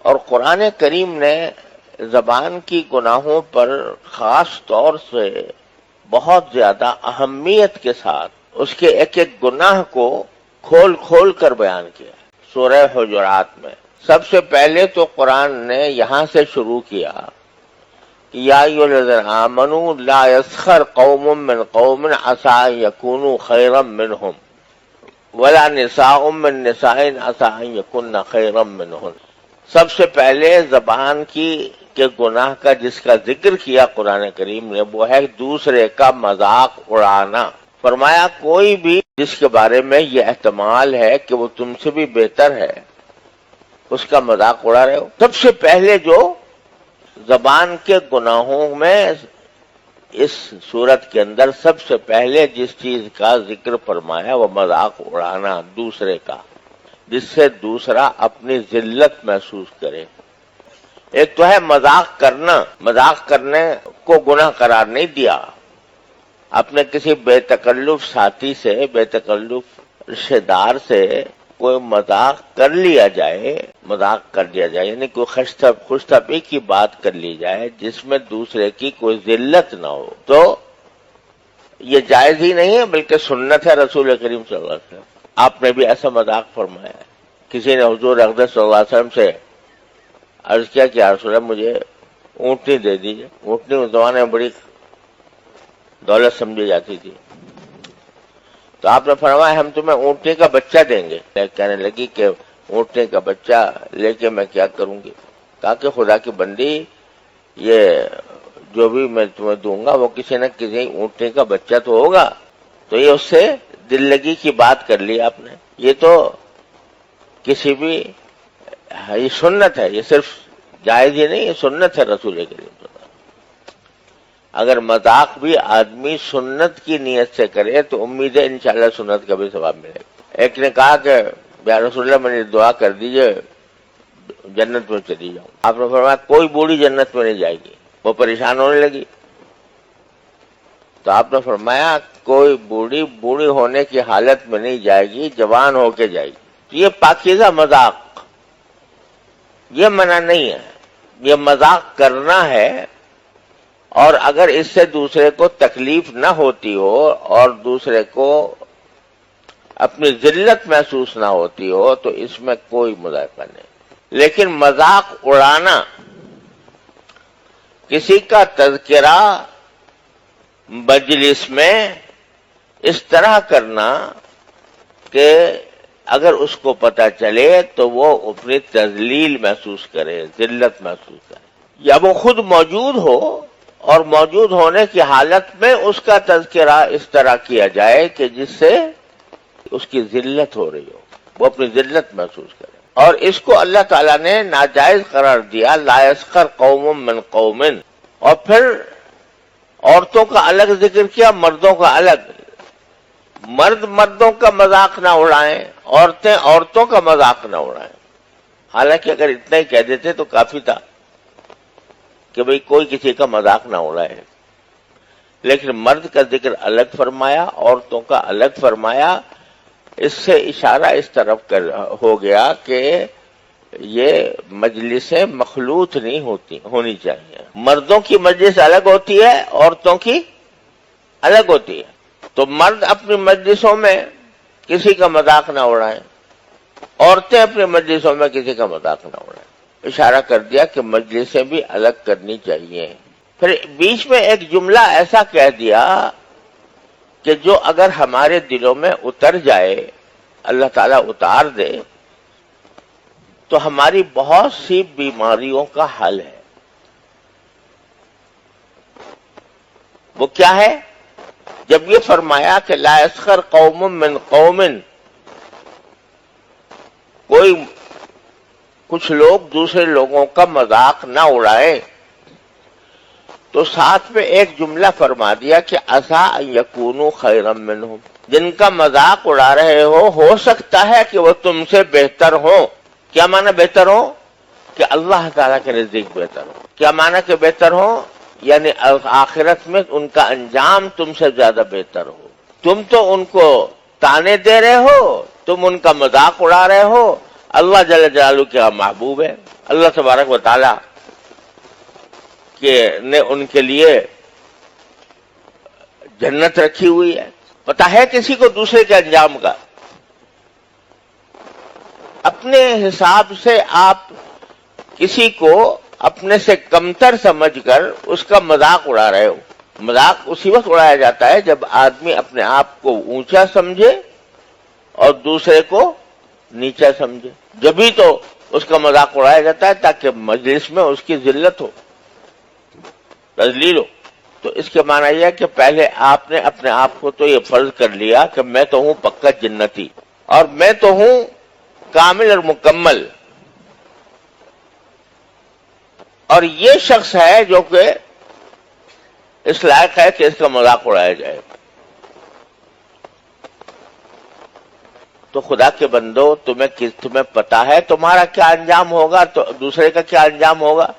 اور قرآن کریم نے زبان کی گناہوں پر خاص طور سے بہت زیادہ اہمیت کے ساتھ اس کے ایک ایک گناہ کو کھول کھول کر بیان کیا. سورہ حجرات میں سب سے پہلے تو قرآن نے یہاں سے شروع کیا کہ یا ایھا الذین آمنوا لا یسخر قوم من قوم عسى ان یکونوا خیرا منہم ولا نساء من نساء عسى ان یکن خیرا منہن. سب سے پہلے زبان کے گناہ کا جس کا ذکر کیا قرآن کریم نے وہ ہے دوسرے کا مذاق اڑانا. فرمایا کوئی بھی جس کے بارے میں یہ احتمال ہے کہ وہ تم سے بھی بہتر ہے اس کا مذاق اڑا رہے ہو. سب سے پہلے جو زبان کے گناہوں میں اس صورت کے اندر سب سے پہلے جس چیز کا ذکر فرمایا وہ مذاق اڑانا دوسرے کا، جس سے دوسرا اپنی ذلت محسوس کرے. ایک تو ہے مذاق کرنا، مذاق کرنے کو گناہ قرار نہیں دیا. اپنے کسی بے تکلف ساتھی سے، بے تکلف رشتہ دار سے کوئی مذاق کر لیا جائے، مذاق کر دیا جائے یعنی کوئی خوش طبعی کی بات کر لی جائے جس میں دوسرے کی کوئی ذلت نہ ہو، تو یہ جائز ہی نہیں ہے بلکہ سنت ہے رسول کریم صلی اللہ علیہ وسلم. آپ نے بھی ایسا مذاق فرمایا ہے. کسی نے حضور اقدس صلی اللہ علیہ وسلم سے عرض کیا کہ یا رسول اللہ مجھے اونٹنی دے دیجیے. اونٹنی اس زمانے میں بڑی دولت سمجھی جاتی تھی. تو آپ نے فرمایا ہم تمہیں اونٹنی کا بچہ دیں گے. کہنے لگی کہ اونٹنی کا بچہ لے کے میں کیا کروں گی؟ کہا کہ خدا کی بندی یہ جو بھی میں تمہیں دوں گا وہ کسی نہ کسی اونٹنی کا بچہ تو ہوگا. تو یہ اس سے دل لگی کی بات کر لی آپ نے. یہ تو کسی بھی یہ سنت ہے، یہ صرف جائز ہی نہیں، یہ سنت ہے رسول کریم صلی اللہ علیہ وسلم. اگر مذاق بھی آدمی سنت کی نیت سے کرے تو امید ہے انشاءاللہ سنت کا بھی ثواب ملے گا. ایک نے کہا کہ یا رسول اللہ مجھے دعا کر دیجئے جنت میں چلی جاؤں. آپ نے فرمایا کوئی بوڑھی جنت میں نہیں جائے گی. وہ پریشان ہونے لگی تو آپ نے فرمایا کوئی بوڑھی ہونے کی حالت میں نہیں جائے گی، جوان ہو کے جائے گی. یہ پاکیزہ مذاق، یہ منع نہیں ہے، یہ مذاق کرنا ہے. اور اگر اس سے دوسرے کو تکلیف نہ ہوتی ہو اور دوسرے کو اپنی ذلت محسوس نہ ہوتی ہو تو اس میں کوئی مذائقہ نہیں. لیکن مذاق اڑانا، کسی کا تذکرہ مجلس میں اس طرح کرنا کہ اگر اس کو پتہ چلے تو وہ اپنی تذلیل محسوس کرے، ذلت محسوس کرے، یا وہ خود موجود ہو اور موجود ہونے کی حالت میں اس کا تذکرہ اس طرح کیا جائے کہ جس سے اس کی ذلت ہو رہی ہو، وہ اپنی ذلت محسوس کرے. اور اس کو اللہ تعالیٰ نے ناجائز قرار دیا، لا یسخر قوم من قوم. اور پھر عورتوں کا الگ ذکر کیا، مردوں کا الگ. مرد مردوں کا مذاق نہ اڑائیں، عورتیں عورتوں کا مذاق نہ اڑائیں. حالانکہ اگر اتنا ہی کہہ دیتے تو کافی تھا کہ بھئی کوئی کسی کا مذاق نہ اڑائے. لیکن مرد کا ذکر الگ فرمایا، عورتوں کا الگ فرمایا. اس سے اشارہ اس طرف ہو گیا کہ یہ مجلسیں مخلوط نہیں ہونی چاہیے. مردوں کی مجلس الگ ہوتی ہے، عورتوں کی الگ ہوتی ہے. تو مرد اپنی مجلسوں میں کسی کا مذاق نہ اڑائیں، عورتیں اپنی مجلسوں میں کسی کا مذاق نہ اڑائیں. اشارہ کر دیا کہ مجلسیں بھی الگ کرنی چاہیے. پھر بیچ میں ایک جملہ ایسا کہہ دیا کہ جو اگر ہمارے دلوں میں اتر جائے، اللہ تعالیٰ اتار دے، تو ہماری بہت سی بیماریوں کا حل ہے. وہ کیا ہے؟ جب یہ فرمایا کہ لا یسخر قوم من قوم، کچھ لوگ دوسرے لوگوں کا مذاق نہ اڑائیں، تو ساتھ میں ایک جملہ فرما دیا کہ عسیٰ ان یکونوا خیرا منہم. جن کا مذاق اڑا رہے ہو سکتا ہے کہ وہ تم سے بہتر ہوں. کیا معنی بہتر ہوں؟ کہ اللہ تعالیٰ کے نزدیک بہتر ہوں. کیا معنی کہ بہتر ہوں؟ یعنی آخرت میں ان کا انجام تم سے زیادہ بہتر ہو. تم تو ان کو تانے دے رہے ہو، تم ان کا مذاق اڑا رہے ہو. اللہ جل جلالہ کا محبوب ہے، اللہ تبارک و تعالی نے ان کے لیے جنت رکھی ہوئی ہے. پتہ ہے کسی کو دوسرے کے انجام کا؟ اپنے حساب سے آپ کسی کو اپنے سے کمتر سمجھ کر اس کا مذاق اڑا رہے ہو. مذاق اسی وقت اڑایا جاتا ہے جب آدمی اپنے آپ کو اونچا سمجھے اور دوسرے کو نیچا سمجھے. جبھی تو اس کا مذاق اڑایا جاتا ہے تاکہ مجلس میں اس کی ذلت ہو، تذلیل ہو. تو اس کے معنی یہ ہے کہ پہلے آپ نے اپنے آپ کو تو یہ فرض کر لیا کہ میں تو ہوں پکا جنتی اور میں تو ہوں کامل اور مکمل، اور یہ شخص ہے جو کہ اس لائق ہے کہ اس کا مذاق اڑایا جائے. تو خدا کے بندو، تمہیں پتا ہے تمہارا کیا انجام ہوگا تو دوسرے کا کیا انجام ہوگا؟